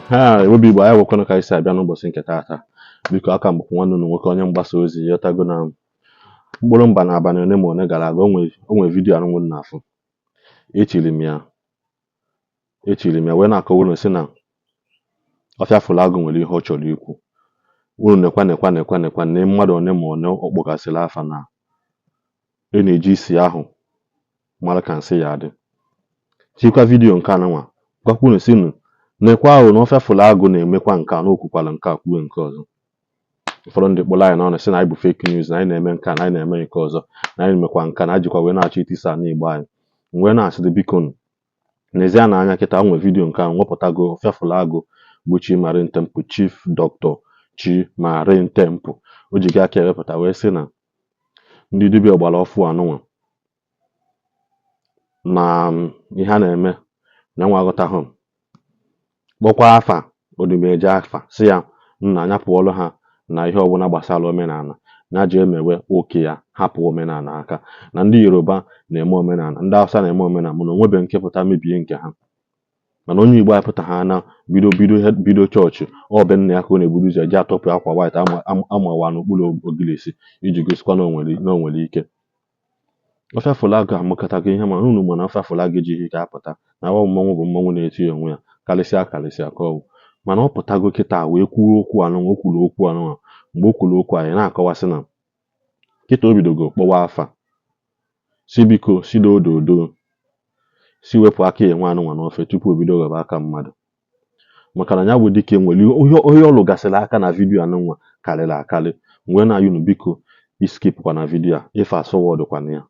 ha obi Igbo anyị nwekwana ka anyị si abịa n'ụbọchị nke taata biko aka mbụ nwanne unu nwoke onye mgbasa ozi yotago na mkpụrụ mba na abalị one ma one gara aga onwe vidiyo anụnwụ n'afọ echiri m ya wee na-akọwa unu si na ọfịa fụlagụ nwere ihe ọ chọrọ ikwu unu nekwa na mmadụ one ma one ọ kpọgasịrị afa na ị na-eji isi ahụ mara ka nsị ya dị chikwa vidiyo nke anụnwa gwakwa unu si nekwa ahụ na ọfịa fụlagụ na-emekwa nke a na okwukwala nke a kwuwe nke ọzọ ụfọdụ ndị kpọrọ anyị n'ọnụ sị na anyị bụ fake news na anyị na-eme nke a na anyị na-eme nke ọzọ na anyị mekwa nke na ajikwa wee na-achọ itisa n'Igbo anyị wee na-asịdị biko n'ezie na anya kịta nwe vidiyo nke a nwepụtago ọfịa fụlagụ bụ Chimarin Temple Chief Dr. Chimarin Temple o ji aka ewepụta wee sị na ndị dibịa ọgbara ọfụ anụnwa na ihe a na-eme na nwa aghọtahụ kpọkwa afa Odumeje afa si ya nna anya pụọlụ ha na ihe ọbụla gbasara omenala na ji emewe oke ya hapụ omenala aka na ndị Yoruba na-eme omenala ndị Hausa na-eme omenala mana onwebe nke pụta mebie nke ha mana onye Igbo apụta ha na bido chọọchị ọ be nna ya ka ọ na-eburu ụzọ eji atọpụ akwa white amawa n'okpuru ogilisi iji gosikwa na o nwere ike ọfịa fụlagụ amụkọtago ihe ma unu mana ọfịa fụlagụ ejighị ka apụta na awa mmọnwụ bụ mmọnwụ na-eti onwe ya karịsịa ka ọ bụ mana ọ pụtago kịta wee kwuo okwu anụnwa o kwuru okwu anụnwa mgbe o kwuru okwu anyị na-akọwasị na kịta o bidogo kpọwa afa si biko si dododo si wepụ aka enwe anụnwa n'ofe tupu o bido ghọba aka mmadụ maka na ya bụ dike nwere onye ọ lụgasịrị aka na vidiyo anụnwa karịrị akarị wee na ayụnụ biko iskipụkwa na vidiyo a ife asọwọdụkwana ya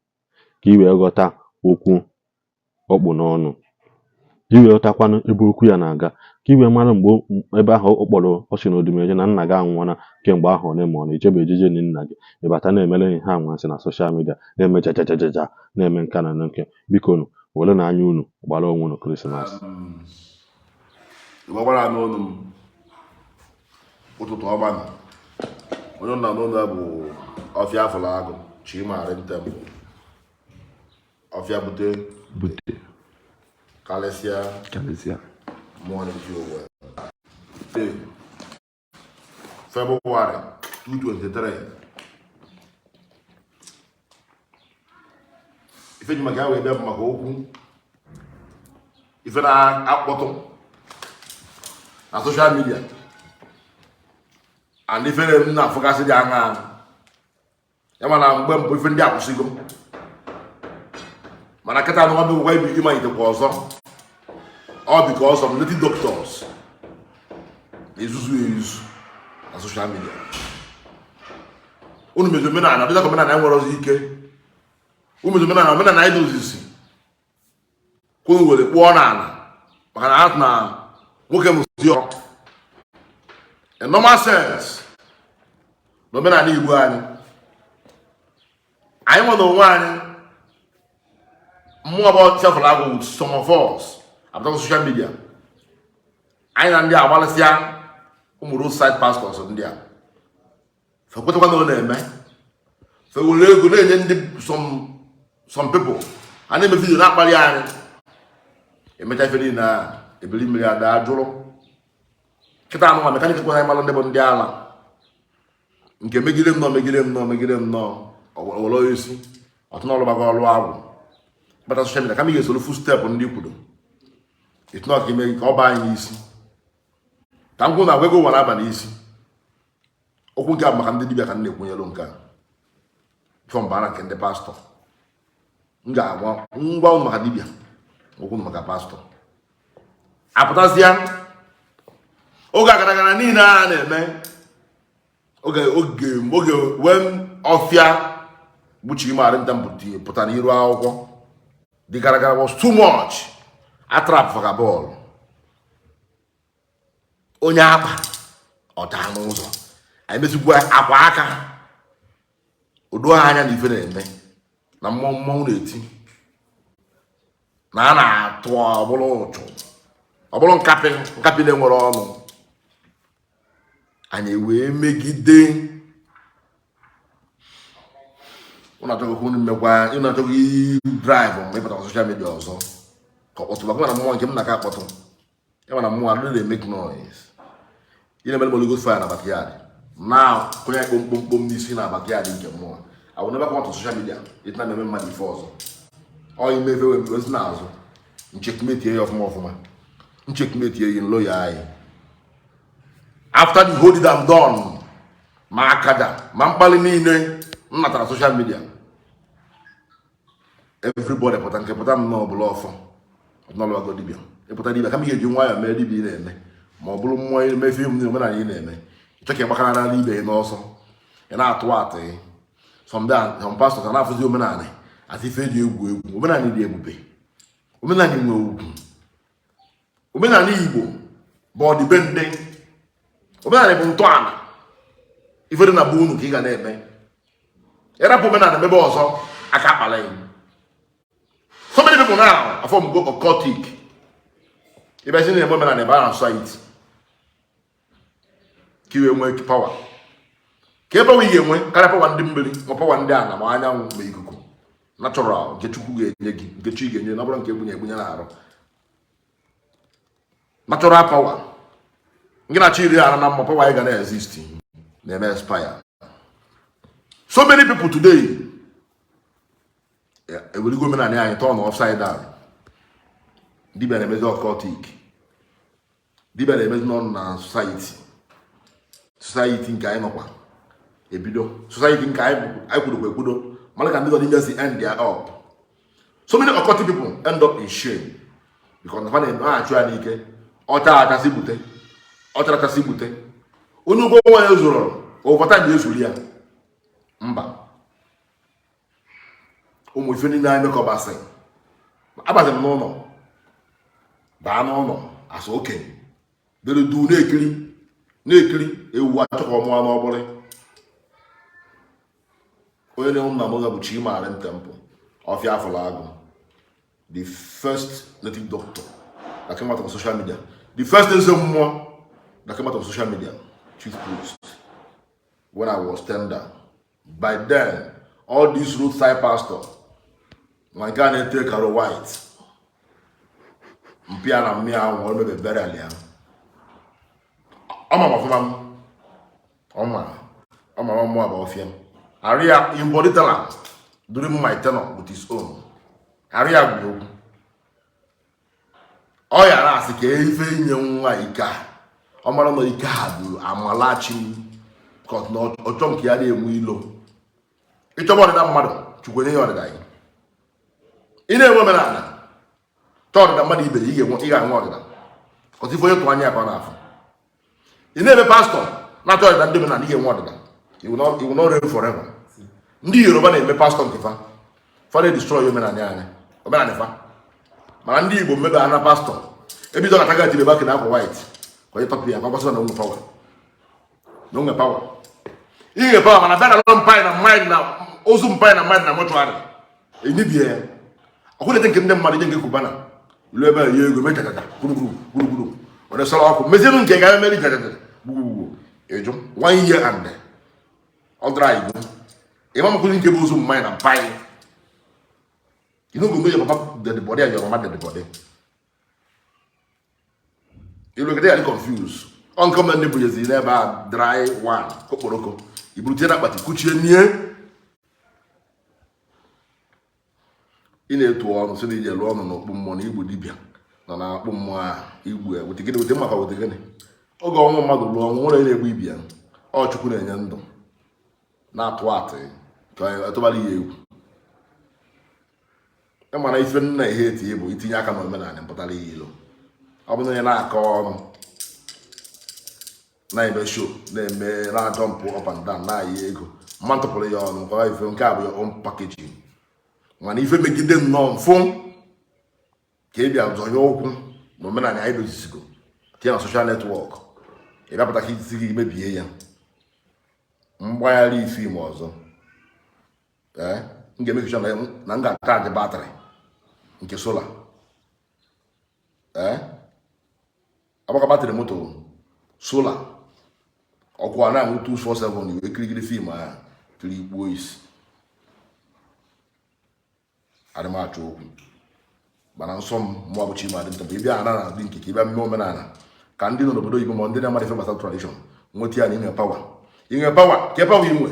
ka i wee ghọta okwu ọkpụ n'ọnụ ka i wee ghọtakwanụ ebe okwu ya na-aga ka i wee mara mgbe ebe ahụ ọ kpọrọ ọchị na Odumeje na nna gị anwụọla kemgbe ahụ one ma ọ na-ejebe ejije na nna gị ịbata na-emere ihe anwansị na soshal midia na-eme jajajaja na-eme nka na nke biko were na anya unu gbara onwe unu Krismas gbara n'ọnụ m ụtụtụ ọma onye nna n'ụlọ bụ ọfịa fụlagụ Chimarin Temple ọfịa bute kalịsịa mmụọ na-eji ụwa Febụwarị 2023 ife ji maka ya wee bịa bụ maka okwu ife na-akpọtụ na soshal midia and ife na-afụgasị dị anya ya mana mgbe mbụ ife ndị akwụsịgo mana kịta anụwa bụ gwa ibi ịmalitekwa ọzọ ọ biko ọzọ native doctors na-ezuzu na soshal midia unu mezo omenala dịka omenala nwere ọzọ ike unu mezo omenala anyị dozisi kwunu were kpụọ n'ala maka na ha na nwoke mụzi ọrụ in normal sense na omenala Igbo anyị nwere onwe anyị mmụọ about self-love with some of us about social media anyị na ndị agbalịsịa ụmụ roadside pastors ndị a fekwetakwa na ọ na-eme fewere ego na-enye ndị some people a na-eme vidio na-akpali anyị emecha ife niile na ebili mmiri ada jụrụ kịta anụnwa mekanik kwa anyị malụ ndị bụ ndị ala nke megide m nọ ọwụlọ isi ọtụnọlụbago ọlụ agwụ bata social media kama ị ga-esoro full step ndị kwudo itinọ ka ime ka ọ baa anyị n'isi ka m kwụ na wego nwere aba n'isi okwu nke a maka ndị dibịa ka m na-ekwenyelu nke a fọmba na nke ndị pastọ m ga-agwa ngwa ụnụ maka dibịa okwu maka pastọ apụtazịa oge agaragara niile a na-eme oge wen ọfịa bụ Chimarin Temple pụtara n'iru akwụkwọ dị gara was too much atrap for bọọlụ onye akpa ọta n'ụzọ anyị mezigbo akwa aka odo anya na ife na-eme na mmọnwụ na-eti na a na-atụ ọbụrụ ụchụ ọbụrụ nkapị na-enwere ọnụ anyị wee megide ụnatọghị drive mgbe ịpụta soshal midia ọzọ ka ọkpọtụ maka na mmụọ nke m na-aka akpọtụ When I'm more, they make noise. You never know go fire in a backyard. Now, when I boom this in a backyard in more. I will never come to social media. It's not even money for us. Or you may very well now. Checkmate here of more for man. Checkmate here in lawyer. After the whole damn done, Makada, Mampaline, not on social media. Everybody put on no below for no longer Dibia. If put a come here, you wire may be in more blue more may film the woman in name. Check your Bacana Libe also. And out what some down, some pastors and half of the woman. As if you women I need able be. Women I need no Omenala Igbo, body bending. Omenala Igbo ife na bunu ka ị ga na-eme. Era omenala mebe ọzọ aka akpala ya. So many people now are from go occultic. If I see the omenala ebe a site. Kiwe nwe power. Ka ebe we yenwe kara power ndị mmiri, ma power ndị ana ma anyanwụ ma ikuku. Natural nke Chukwu ga-enye gị, nke Chi ga-enye na bụrụ nke ebunye na arụ. Natural power. Nke na Chi ri ara na mma power ị ga na exist. Never expire. So many people today, a will go and turn upside down. Diba the measure of occultic. Diba the measure non society. Society in Kainokwa. A bido. Society in Kai, I could go. Malaka do the end they are up. So many occultic people end up in shame. Because the funny actually, Ota Tasibute. Ota Tasibute. Unu go one ezuro over time ezuri ya mba umu ifeni na ime ko basen abazem no no ba no no as okay dere du na ekiri ewu atoko mo anu obore oye ne umna mo ga bu chi ma ren temple of ya folago the first native doctor that came out on social media, the first thing that came out on social media, chief priest, when I was tender. By then, all these roadside pastors, my guy take a white. Mpiana mia won me be alia. Oma mo about him. Aria embodied talent during my tenure with his own. Aria go. Oh ya na asike ife nye nwa ika. Omara no ika du amalachi cause not ochom ki ade emu ilo. Ichobo na mmadu chukwenye yo dai. Ine enwe menana. Tọrọ da mmadu ibe ị ga-anwe ọdịda ọtụ ife onye tụọ anya aka n'afọ ị na-eme pastọ na tọrọ da ndị menana ị ga-enwe ọdịda you will not reign forever. Ndị Yoruba na-eme pastọ nke fa fa destroy omenala fa mana ndị Igbo mmebe ana pastọ ebido na taga tire back na akwa white kwa ịtọpụ ya kwa na unwe power na unwe power ihe power mana bịa na mpai na mind na ozu mpai na mind na mortuary enibie ọkụlete nke ndị mmadụ nke kubana lebe ye ego metata guru ore sala ọkụ mezenu nke ga emeri tata guru ejo 1 year and all dry go imam kuli nke bozu mmanya na pai go meje papa the body and your mother the body you look there confused on come and nebu yezi never dry one koporoko iburu na kpati kuchie nie ina etu ọnụ so na elu ọnụ n'okpu mmụọ na Igbo dibịa nọ na akpụ mmụọ a Igbo wetegene wete maka wetegene oge ọnwụ mmadụ lụọ ọnwụ nwere na-egbu ibia ọ Chukwu na-enye ndụ na-atụ atị ka atụbara ya egwu mana ife nna ihe eti bụ itinye aka n'omenala mpụtara ihe ilo ọ bụrụ na onye na-akọ ọnụ na-eme show na-eme na-ajọmpụ up and down na-ayi ego mma ntụpụrụ ya ọnụ nke ife nke a bụ ya own packaging mana ife megide nnọọ mfụ ka ị bịa zọnye ụkwụ na omenala anyị dozisigo tinye na social network ị bịapụta ka isi gị mebie ya mgbagharị ife ime ọzọ m ga-eme kichọ na m ga-ataji batrị nke sola agbaka batrị moto sola ọkụ a na-anwụ 247 iwe kirigiri fim a kiri ikpuo isi adịmacha okwu mana nsọ m mụọ bụ Chima dị nta bụ ịbịa ana na dị nke ka ịbịa mmemme omenala ka ndị nọ n'obodo oyibo ma ndị na-amara ife gbasara tradishọn nweta ya na inwe pawa ke pawa inwe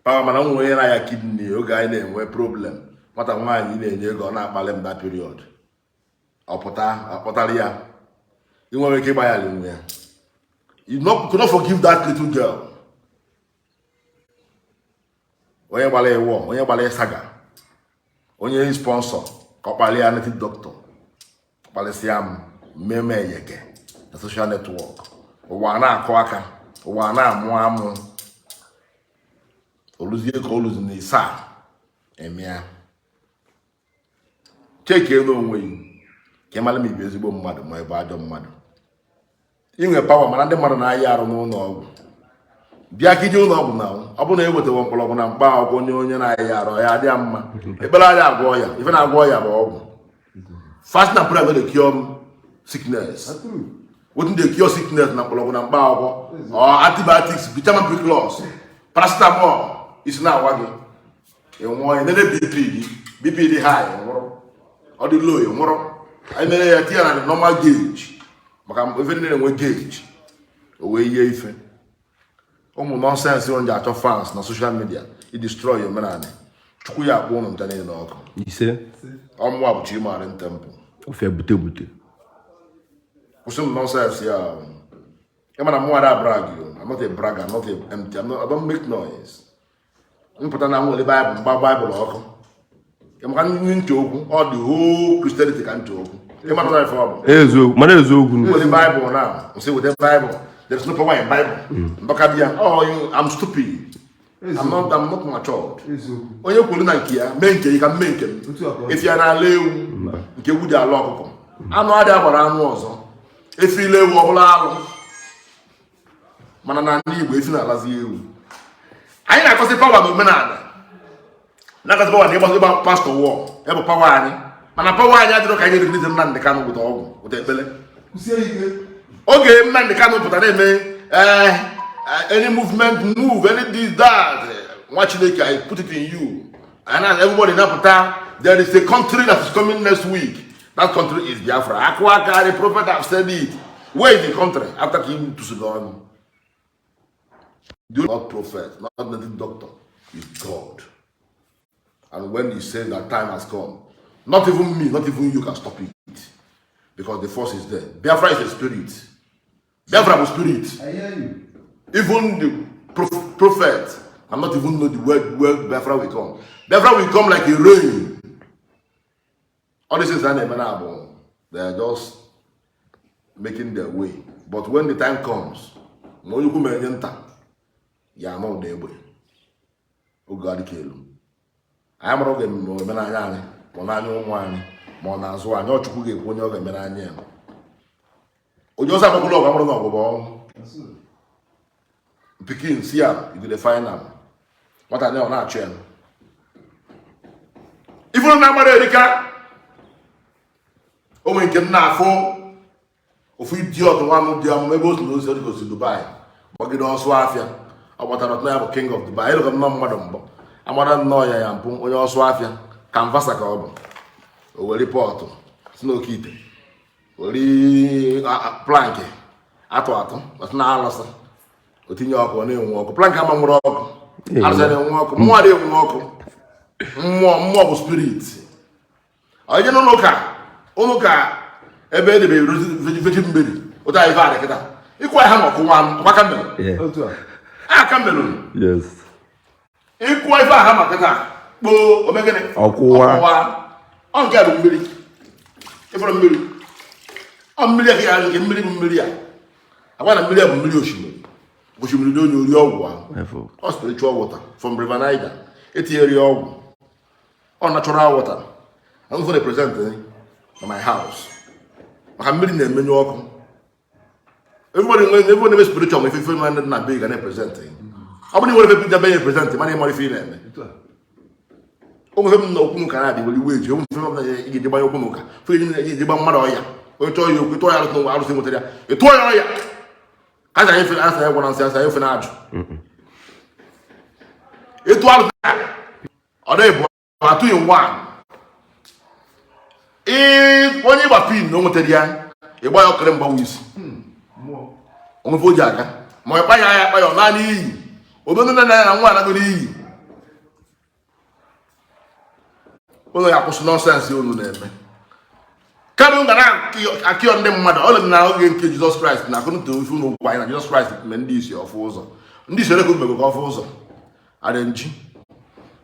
pawa mana nwe onye na-aya kidney oge anyị na-enwe problem nwata nwaanyị na-enye ego ọ na-akpali mba period ọpụtara ya inwere ike ịgba ya alụmwe ya. You could not forgive that little girl. Onye gbara iwu, onye gbara saga, onye sponsor, kọkpali ya native doctor, kpalịsịa m mmemme eyeke na social network. Ụwa na-akụ aka, ụwa na-amụ amụ. Oluzie ka oluzi na isa emea. Cheke n'onwe yi, ka ịmara ma ibe ezigbo mmadụ ma ebe ajọ mmadụ. Inwe pawa mana ndị mmadụ na-ayị arụ n'ụlọ ọgwụ. Bịa ka ije ụlọ ọgwụ na ọ bụrụ na ewetawa mkpọrọgwụ na mkpa akwụkwọ onye na-ayị arụ ya adịa mma. Ekpere anya agwọ ya, ife na-agwọ ya bụ ọgwụ. Fasting and prayer dey cure sickness. Wetin dey cure sickness na mkpọrọgwụ na mkpa akwụkwọ or antibiotics, vitamin B plus, paracetamol isi na-awa gị. Ịnwụọ ya nene BP gị, BP dị high nwụrụ, ọ dị low nwụrụ. Anyị mere ya tinye na normal gauge maka ife ndị na-enwe gauge o wee yie ife. Ụmụ nonsense onye achọ fans na social media i destroy omenala. Chukwu ya akpọ ụnụ nta niile n'ọkụ. Ise. Ọmụwa bụ Chima dị temple. Ofe bute. Kwụsị m nonsense ya. Ị mana mụ ada brag you. I'm not a bragger, I'm not a empty. I don't make noise. Mpụta na nwere Bible mgba Bible ọkụ. Ị maka ndị ntị okwu ọ dị whole Christianity ka ntị okwu. Ị mana na ife ọ bụ. Eziokwu, mana eziokwu. With the Bible now. Say with the Bible. There's no power in Bible. Oh, I'm stupid. I'm not matured. Onye kwuru na nke ya mee nke ka mee nke m. Efi ya na-ala ewu nke wudi ala ọkụkọ. Anụ adị agbara anụ ọzọ. Efi ile ewu ọbụla alụ. Mana na Ndi Igbo efi na-alazi ewu. Anyị na-akọsị pawa na omenala. Na-akọsị pawa na ịgba pastọ wọ. Ya bụ pawa anyị. Mana pawa anyị adịrọ ka anyị na-erite m na ndị kanụ wụta ọgwụ wụta ekpele. Okay, man, they can't put any movement, move, any this, that. Watch it, I put it in you. And as everybody now put out, there is a country that is coming next week. That country is Biafra. Akwa Okuko, the prophet have said it. Where is the country? After he came to Sudan. Do not prophet, not the doctor, is God. And when he says that time has come, not even me, not even you can stop it. Because the force is there. Biafra is a spirit. Biafra was spirit. I hear you. Even the prophet, I'm not even know the word Biafra will come. Biafra will come like a rain. All these things are they are just making their way. But when the time comes, no you come enter. Ya no Ndigbo. O God kelu. I am roge mo mena anya mo na anyu nwa anyị ma na azụ anyị ọ Chukwu ga-ekwu onye ọ ga-emere anya ya. Ojo sa gbogbo ọgwa mụrụ na ọgbụgbọ. Pikin si ya, you go find am. What are they on achị ya? Ifuru na amara erika. O nwere nke nna afọ ofu idiot nwa m dị amụ ebe o si n'ozi ọ dị Dubai. Gbagide ọsụ afịa. Ọ gbọtara na ya bụ king of Dubai. Ịlụ ka nọ mmadụ mbọ. Amara nnọọ ya mpụ onye ọsụ afịa. Kanvasa ka ọ bụ. O were pọtụ si n'oke ite. Ori plank atụ na alasa o tinye ọkụ ọ na-enwe ọkụ plank ama nwere ọkụ alasa na-enwe ọkụ mmụọ dị enwe ọkụ mmụọ bụ spirit onye n'ụlọ ụka ebe edebere vegin mberi otu anyị va adịkịta ịkwa ha ma ọkụwa ọgbaka mbelu aka mbelu ịkwa ife aha maka taa kpoo omegịnị ọkụwa ọ nke a bụ mmiri ịfọrọ mmiri mmiri a ga nke mmiri bụ mmiri a agwa na mmiri a bụ mmiri osimiri dị onye ori ọgwụ ahụ ọ spiritual water from River Niger etinyere ọgwụ ọ natural water I'm going to present na my house maka mmiri na-emenye ọkụ everybody never spiritual ma ife na be ga na-present ọ bụ na nwere ebe be present mana ịmara ife na-eme o nwere m na okwu nka na-adị weli weji o nwere m na ị ga-eji gbanye okwu n'ụka fe iji gba mmadụ ọya onye chọọ ya okwu tụọ ya arụsị nwetara ya ịtụọ ya ọya ka asa efe asa ya gwara nsị asa efe na-ajụ ịtụ arụsị ọ dị bụ atụghị nwa onye ịgba pin na o nwetara ya ịgba ya ọkara mgbanwe isi onwefe o ji aka ma ịkpa ya ya akpa ya ọ naanị iyi obodo nne na nwa anago n'iyi ụlọ ya kwụsị nọnsensị unu na-eme karịa ga na-akịọ ndị mmadụ ọ na oge nke Jizọs Kraịst na akụnụta ofe unu ụkwụ anyị na Jizọs Kraịst mee ndị isi ọfụ ụzọ ndị isi rekọ mego ka ọfụ ụzọ arenji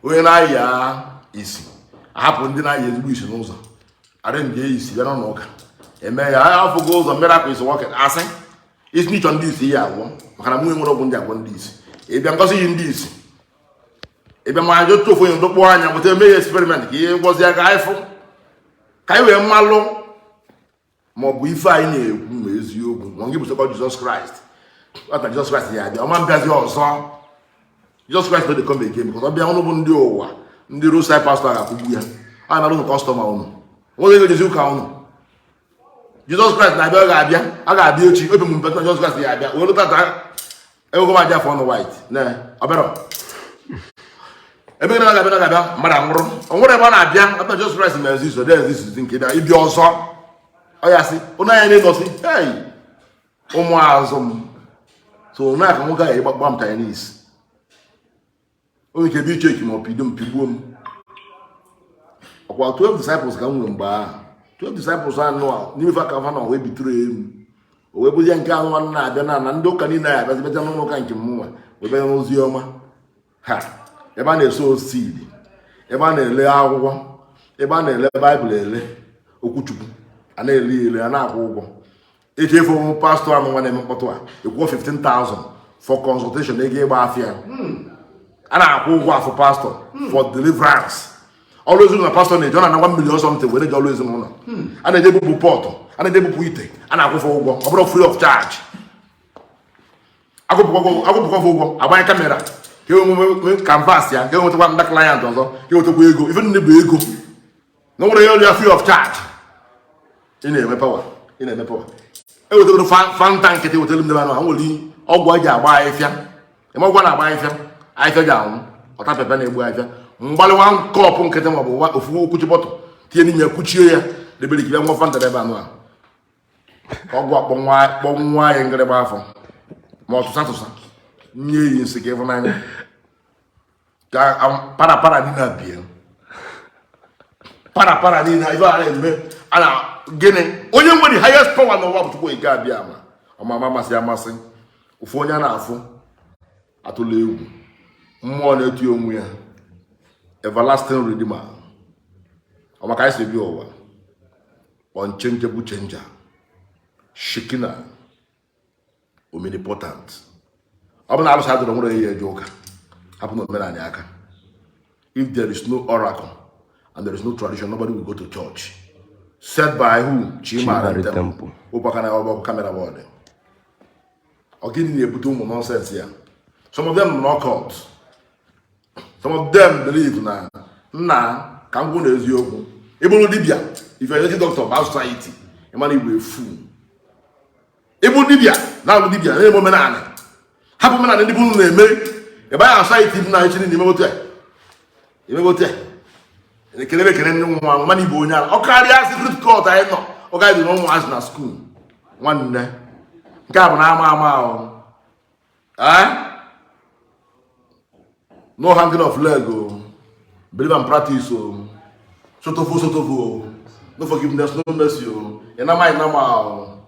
onye na-aya isi ahapụ ndị na-aya ezigbo isi n'ụzọ arenji isi bịa n'ụka eme ya afụgo ụzọ mmere akwa isi nwoke asị isi n'ịchọ ndị isi ya agwọ maka na nwunye nwere ọgwụ ndị agwọ ndị isi ịbịa ngozi iyi ndị isi ịbịa ma ajọ otu ofu onye ndokpọ anya nweta eme ya eksperiment ka ihe ngozi ya ka ịfụ ka anyị wee mmalụ ma ọ bụ ife anyị na-ekwu ma eziokwu ma ọ gị bụ sọkọ Jizọs Kraịst ọta Jizọs Kraịst ya abịa ọma mbịazi ọzọ Jizọs Kraịst no dey come again because ọ bịa ụnụ bụ ndị ụwa ndị roadside pastor ga-akwụgbu ya a na-arụ ụnụ kọstọma ụnụ onye ego jezi ụka ụnụ Jizọs Kraịst na-abịa ọ ga-abịa echi obi m mpe na Jizọs Kraịst ya abịa onye lụtata ego m aja afọ ọnụ white na ọbịara ebe gị na-abịa mmadụ anwụrụ o nwere ebe ọ na-abịa ata Jizọs Kraịst ma ezi so dee ezi nke bịa ịbịa ọzọ ọ ya sị ụnụ anya na-ịnọsị hey ụmụ azụ m so na aka m gaghị gbagba m Chinese onye ike bụ iche eki ma ọ pido m pigbuo m ọkwa 12 disciples ka m nwere mgbe ahụ 12 disciples anụ a n'imefe aka fa na wee bitụrụ elu o wee bụzie nke anụ nwanne na-abịa na ndị ụka niile ya abịazi bịaja n'ụlọ ụka nke mụnwa wee bịa n'ozi ọma ha ebe a na-eso osidi ebe a na-ele akwụkwọ ebe a na-ele baịbụl ele okwuchukwu a na-ele a na-akwụ ụgwọ eji efe pastọ anụ nwa na-eme mkpọtụ a ekwuo 15,000 for consultation ego ịgba afịa a na-akwụ ụgwọ afọ pastọ for deliverance ọrụ ezinụlọ na pastọ na-eji ọ na-anagwa million something were eji ọrụ ezinụlọ a na-eje ebupụ pọtụ a na-eje ebupụ ite a na-akwụfọ ụgwọ ọ bụrụ free of charge agwụpụkwa ụgwọ agbanye kamera ka enwe canvas ya ka enwetakwa ndị client ọzọ ka enwetakwa ego ife ndị bụ ego na nwere ya ọrụ ya free of charge ị na-eme pawa ewetagoro fanta nkịtị wetara ndị anụ ha nwere ọgwụ eji agba ahịfịa ịmagwa na agba ahịfịa ji anwụ ọta pepe na-egbu ahịfịa mgbalịwa kọpụ nkịtị maọbụ ofu okwuchi bọtụ tinye n'ime kwuchie ya debere ikiri nwa fanta ebe anụ a ọgwụ akpọnwụ anyị ngịrịgba afọ ma ọ tụsa nye yi nsị ka ịfụnanya ka parapara niile abịa parapara niile ife a na-eme a na gịnị onye nwere highest power n'ụwa bụ tupu ị ga-abịa ama amasị ofu onye a na-afụ atụla egwu mmụọ na-eti onwe ya everlasting redeemer ọ maka anyị si bịa ụwa unchangeable changer shekina omnipotent ọ bụ na alụsị adịrọ nwere ihe eje ụka hapụ na omenala aka if there is no oracle and there is no tradition nobody will go to church said by who? Chimari Temple. Upakana or camera board. Or getting the Butumu nonsense here. Some of them knock out. Some of them believe now. Nah, can't go to Ezio. Ebo Libya. If you're a doctor about society, a man will be a fool. Ebo Libya. Now Libya. Ebo Menane. Happy man and the Bull name. A by society now in the motel. You go there. The kelebe kene nwa mani bo nya o carry secret court I know o guy do no as na school one nne nke a bụ na ama o no hanging of leg o believe and practice o sotofu no forgiveness no mercy o ina mai na ma o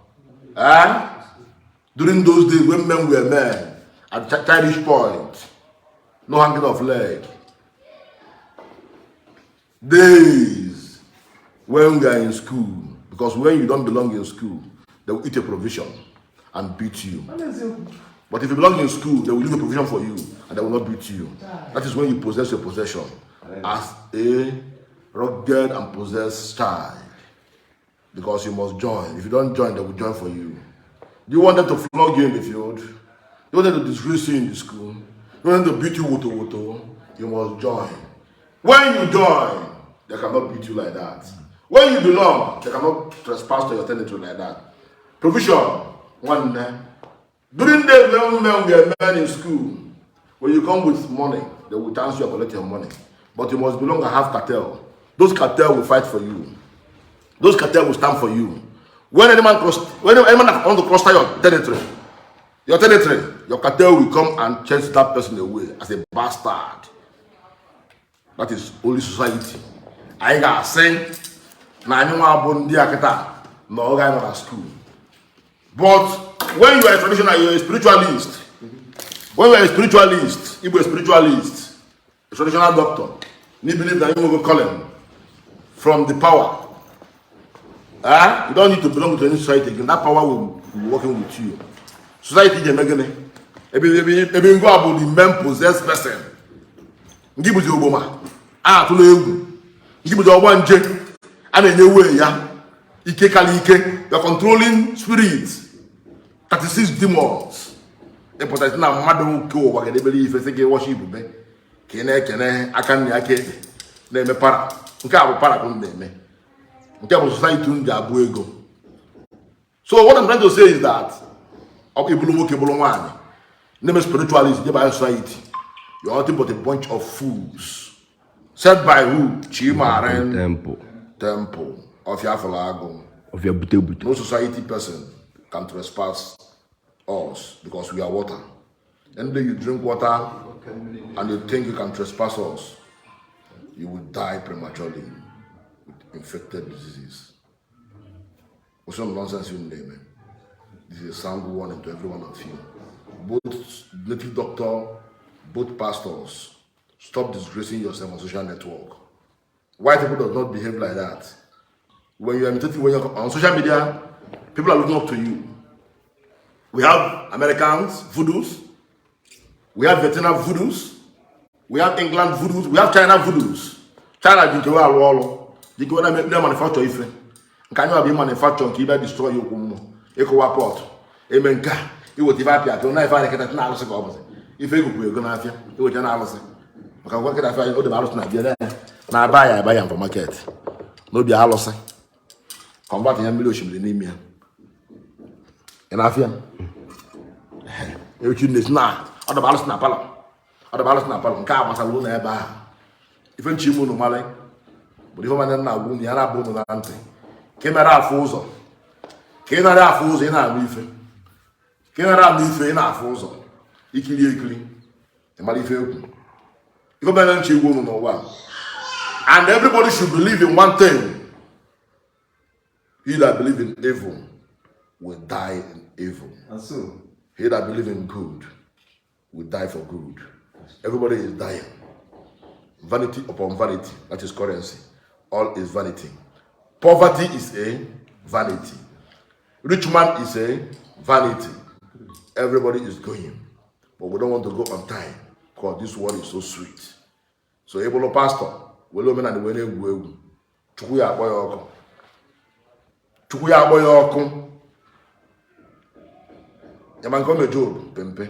during those days when men were men at childish point no hanging of leg days when we are in school, because when you don't belong in school, they will eat your provision and beat you. But if you belong in school, they will leave a provision for you and they will not beat you. That is when you possess your possession as a rugged and possessed child. Because you must join. If you don't join, they will join for you. Do you want them to flog you in the field? Do you want them to disgrace you in the school? Do you want them to beat you woto? You must join. When you join, they cannot beat you like that. When you belong, they cannot trespass to your territory like that. Provision, one day. During the when we are men in school, when you come with money, they will chance you to collect your money. But you must belong and have cartel. Those cartel will fight for you. Those cartels will stand for you. When any man wants to cross your territory, your cartel will come and chase that person away as a bastard. That is holy society. I got sent na anyone born there keta no guy at school. But when you are a traditional, you are a spiritualist. When you are a spiritualist, Igbo a spiritualist, a traditional doctor, you believe that you will call him from the power. You don't need to belong to any society again. That power will be working with you. Society is making maybe go about the men possessed person. Ndigbo the Obama. To the Ndigbo the Obanje. And in a way, Ike Kali Ike, you're controlling spirits. 36 demons. The potential madam go what they believe if they worship me. Kene akani ake name para. Nka para kun name. Nka society tun ja bu ego. So what I'm trying to say is that name spiritualists by society. You're nothing but a bunch of fools. Said by who? Chimaren Temple of Yafalago. Of your bute. No society person can trespass us because we are water. And then you drink water and you think you can trespass us, you will die prematurely with infected diseases. What's some nonsense you name it? This is a sound warning to every one of you. Both native doctor, both pastors, stop disgracing yourself on social network. White people does not behave like that. When you're on social media, people are looking up to you. We have Americans, voodoos. We have Vietnam voodoos. We have England voodoos. We have China voodoos. China didn't go all. They go and manufacture ife. Can you be manufacturing? Keep destroy you. Eco port. Amen. You would divide your own life. I get that now. If you go, gonna have you. You would analyze. Okay, what can I find? All the balance Nigeria. Now I buy them for market. No be a loss. Convert in a million in me. And I feel. Everything is now. Other balance na palo. Other balance na palo. Nka amasa wo na eba. Ife nchimu no male. But if man na wo ni ara bo no ante. Kemera afu uzo. Kenara afu uzo ina abu ife. Kenara abu ife ina afu uzo. Ikili. E mali ife oku. Ife man nchimu no wa. And everybody should believe in one thing. He that believes in evil will die in evil. And so, he that believes in good will die for good. Everybody is dying. Vanity upon vanity, that is currency. All is vanity. Poverty is a vanity. Rich man is a vanity. Everybody is going. But we don't want to go on time because this world is so sweet. So, Ebola pastor, we love and we will Chukuya boy. Chukuya boy. Yaman come Job, Pempe.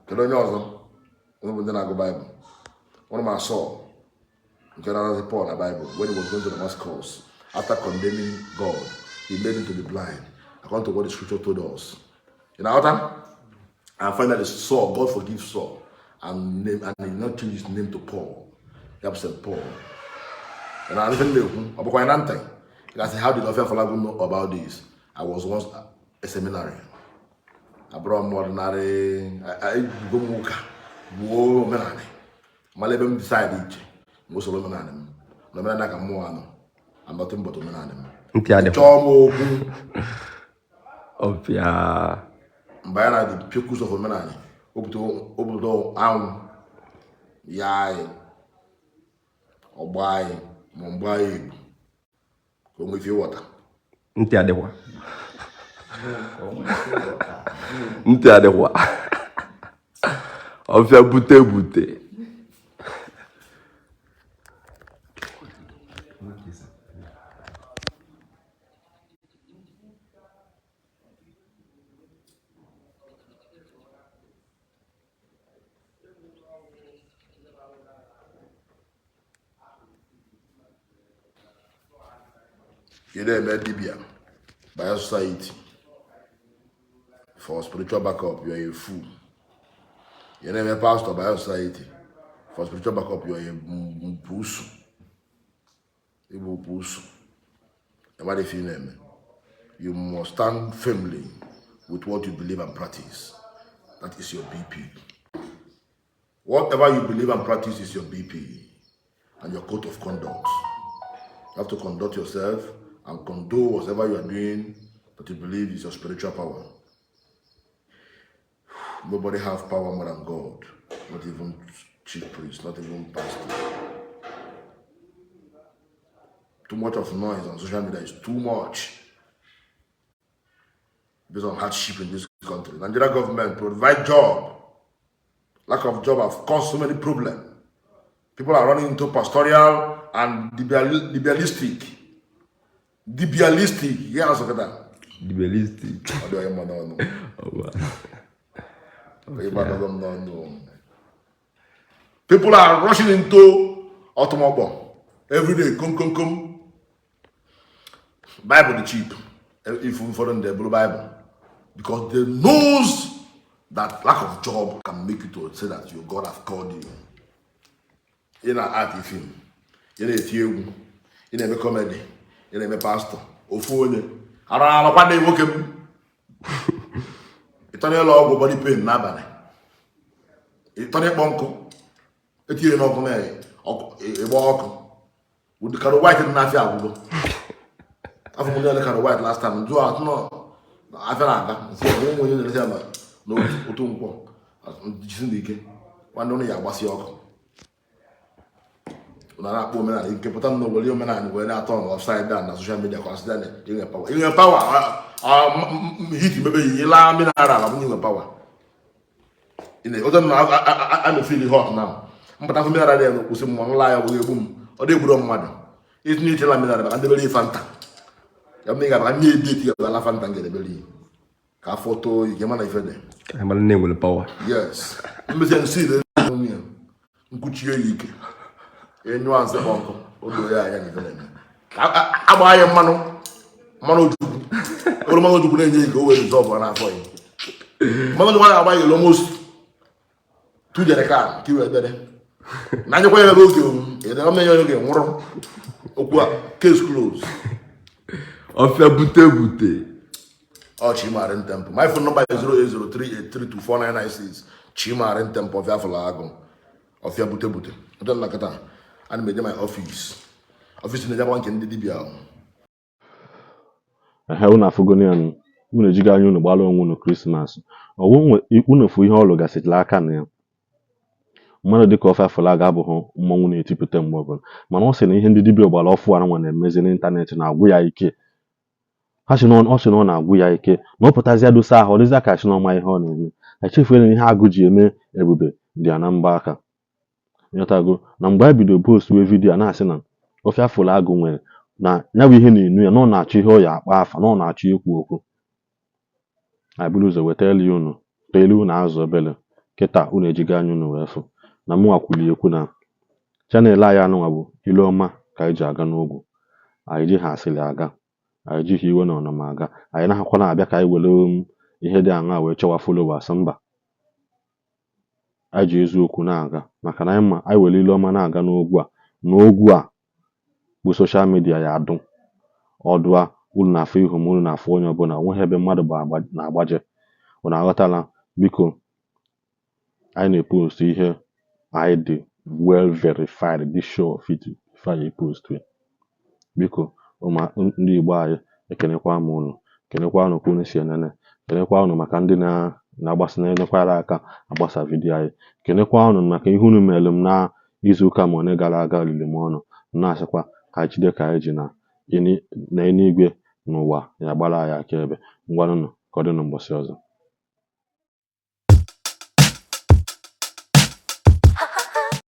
Kedonyozo, when we go Bible. One of my saw, General Paul in the Bible, when he was going to Damascus, after condemning God, he led him to the blind, according to what the scripture told us. In our time, I find that Saul, God forgives Saul, and he did not change his name to Paul. He have said Paul. And I even knew, I said, how did Ofia know about this? I was once a seminarian. I brought more ordinary. I go muka. Whoa, man. Malebem decided. Most of them, no man like a moano. I'm nothing but a man. Chomo of ya. Bayana the picus of a man. Obudo, yai, or buy, Mumbai. Come with your water. Ntiadewa. Ntiadewa. Of your bute. You're there, Medibia, by your society. For spiritual backup, you are a fool. You're never a pastor by your society. For spiritual backup, you are a pusu. What if you name? You must stand firmly with what you believe and practice. That is your BP. Whatever you believe and practice is your BP and your code of conduct. You have to conduct yourself and condone whatever you are doing that you believe is your spiritual power. Nobody has power more than God, not even chief priest, not even pastor. Too much of noise on social media is too much. Based on hardship in this country. Nigeria government provide job. Lack of job have caused so many problems. People are running into pastoral and dibialistic. Dibialistic. Yeah, also that. Dibelistic. People are rushing into automobile every day. Come. Bible the cheap. If we follow the Bible. Because they knows that lack of job can make you to say that your God has called you. In an art film, in a theater, in a comedy, in a pastor, or phone. I don't know what they work him. It's only a lot of body pain, nabane. It's only a bonko. It's here no come a walk. With the kind of white in Nafia. I've only the kind of white last time. Do I know? I feel like that. When you say no, utumpo. Jisindike. One don't ya wasi oko. Una po mena in kepotan no wali mena ni we na turn upside down na social media consider you power. You power. Hit maybe you la mena ra la you power. In the other I'm feeling hot now. But I'm mena ra there no kusi mo la ya wo ebum. O de gburo mmadu. It need to la mena ra and the very fanta. You make a new date of the Lafant and get a belly. Car photo, you can manifest. I'm a name with the power. Yes. You can see the good year. You know, answer uncle. I buy a mano or mano to play go with the job on our point. Mano, I buy almost 2 the car, kill a better. Now you go to you don't know again. Case closed. Ofia bute. Oh, Chimaren Temple. My phone number is 08038324996. Chimaren Temple of Yafalago. Ofia bute. I don't like that. And made my office. Office in the Japan can DBL. Unu afụgoni ya unu ejiga anya unu gbara onwe unu Krismas. Unu fụ ihe ọlụ gasịtịla aka na ya. Mmadụ dịka ofe afọlaga abụghị mmọnwụ na-etipụta mgbe ọbụla. Mana ọ sị na ihe ndị dibịa ọgbara ọfụ anwa na-emezi n'ịntanetị na-agwụ ya ike. Ha sị na ọ na-agwụ ya ike na ọ pụtazi adosa ahụ ọ dịza ka sị na ọma ihe ọ na-eme. Echefuela na ihe agụ ji eme ebube dị ya na mgba aka. Nyọtago na mgbe a bido post wee vidiyo a na-asị na ofe afọlaga nwere na ya bụ ihe na-enu ya na ọ na-achọ ihe ọ ya akpa afa na ọ na-achọ ikwu okwu. Abụrụ ụzọ weta elu unu teelu unu azụ obele kịta unu ejiga anya unu wee fụ na mụnwa kwuli ekwu na chanel anyị anụnwa bụ ilu ọma ka anyị ji aga n'ogwu. Anyị ji ha asịrị aga, anyị jighị iwe na ọnọma aga, anyị naghịkwa na-abịa ka anyị were ihe dị aṅa wee chọwa followers mba. Anyị ji eziokwu na-aga maka na anyị were ilu ọma na-aga n'ogwu a bụ soshal midia ya adụ ọdụa unu na-afụ ihu m unu na-afụ onye ọbụla onweghị ebe mmadụ na-agbaje. Unu aghọtala biko anyị na-epost ihe anyị dị well verified this show of it before anyị post it. Biko ndị Igbo anyị ekenekwa m unu kenekwa unu ka unu si enene kenekwa unu maka ndị na-agbasa na-enyekwara aka agbasa vidiyo anyị kenekwa unu maka ihe unu mere m na izuụka ma one gara aga olili m ọnụ na-asịkwa ka jide ka anyị ji na eluigwe n'ụwa ya gbara anyị akaebe ngwanụnụ ka ọ dị n'ụbọchị ọzọ.